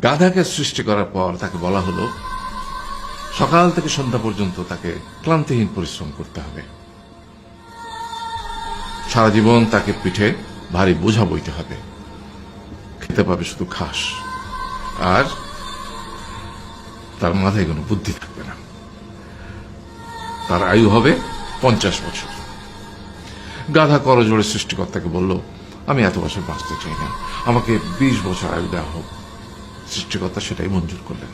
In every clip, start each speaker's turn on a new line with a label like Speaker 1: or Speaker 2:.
Speaker 1: গাধাকে সৃষ্টি করার পর তাকে বলা হলো সকাল থেকে সন্ধ্যা পর্যন্ত তাকে ক্লান্তিহীন পরিশ্রম করতে হবে, সারা জীবন তাকে পিঠে ভারী বোঝা বইতে হবে, খেতে পাবে শুধু ঘাস, আর তার মাথায় কোনো বুদ্ধি থাকবে না। তার আয়ু হবে 50 বছর। গাধা করজোড়ে সৃষ্টিকর্তাকে বলল, আমি এত বছর বাঁচতে চাই না, আমাকে 20 বছর আয়ু দেওয়া হোক। সৃষ্টিকর্তা সেটাই মঞ্জুর করলেন।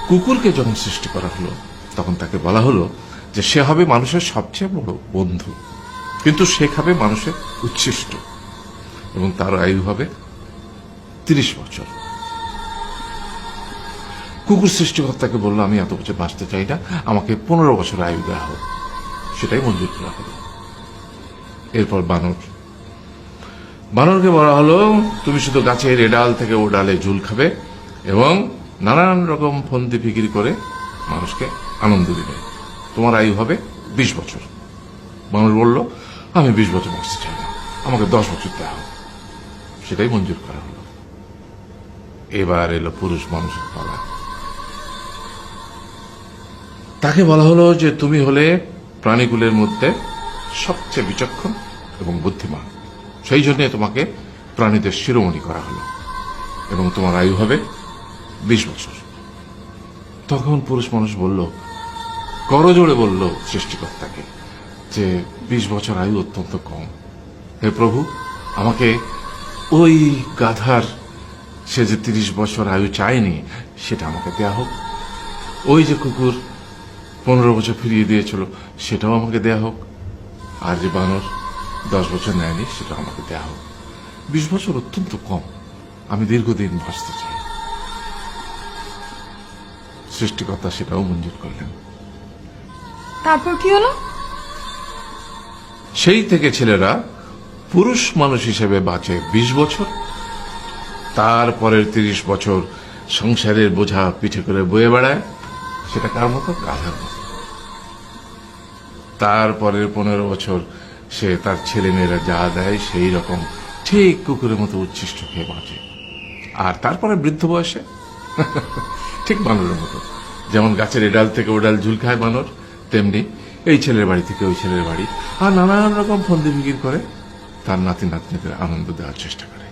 Speaker 1: কুকুরকে যখন সৃষ্টি করা হলো তখন তাকে বলা হলো যে সে হবে মানুষের সবচেয়ে বড় বন্ধু, কিন্তু সে খাবে মানুষের উচ্ছিষ্ট, এবং তার আয়ু হবে 30 বছর। কুকুর সৃষ্টিকর্তাকে বলল, আমি এত বছর বাঁচতে চাই না, আমাকে 15 বছর আয়ু দেওয়া হোক। সেটাই মঞ্জুর করা হলো। এরপর বানরকে বলা হলো, তুমি শুধু গাছের এ ডাল থেকে ও ডালে ঝুল খাবে এবং নানান রকম ফন্দি ফিকির করে মানুষকে আনন্দ দিবে, তোমার আয়ু হবে 20 বছর। বানর বলল, আমি 20 বছর বাঁচতে চাই না, আমাকে 10 বছর দেওয়া হোক। সেটাই মঞ্জুর করা হলো। এবার এলো পুরুষ মানুষের পালা। তাকে বলা হলো যে তুমি হলে প্রাণীকুলের মধ্যে সবচেয়ে বিচক্ষণ এবং বুদ্ধিমান, সেই জন্য তোমাকে প্রাণীদের শিরোমণি করা হলো এবং তোমার আয়ু হবে 20 বছর। তখন পুরুষ মানুষ বলল, করজোড়ে বলল সৃষ্টিকর্তাকে যে 20 বছর আয়ু অত্যন্ত কম, হে প্রভু, আমাকে ওই গাধার সে যে 30 বছর আয়ু চায়নি সেটা আমাকে দেয়া হোক, ওই যে কুকুর 15 বছর ফিরিয়ে দিয়েছিল সেটাও আমাকে দেয়া হোক, আর যে বানর 10 বছর নেয়নি সেটা আমাকে দেয়া হোক। 20 বছর অত্যন্ত কম, আমি দীর্ঘদিন বাঁচতে চাই। সৃষ্টিকর্তা সেটাও মঞ্জুর করলেন।
Speaker 2: তারপর কি হলো?
Speaker 1: সেই থেকে ছেলেরা পুরুষ মানুষ হিসেবে বাঁচে 20 বছর, তারপরের 30 বছর সংসারের বোঝা পিঠে করে বয়ে বেড়ায়, সেটা কার মতো? গাধার মতো। তারপরের 15 বছর সে তার ছেলে মেয়েরা যা দেয় সেই রকম ঠিক কুকুরের মতো উচ্ছিষ্ট খেয়ে বাঁচে। আর তারপরে বৃদ্ধ বয়সে ঠিক বানরের মতো, যেমন গাছের এডাল থেকে ওডাল ঝুল খায় বানর, তেমনি এই ছেলের বাড়ি থেকে ওই ছেলের বাড়ি, আর নানান রকম ফন্দি ফিকির করে তার নাতি নাতনিদের আনন্দ দেওয়ার চেষ্টা করে।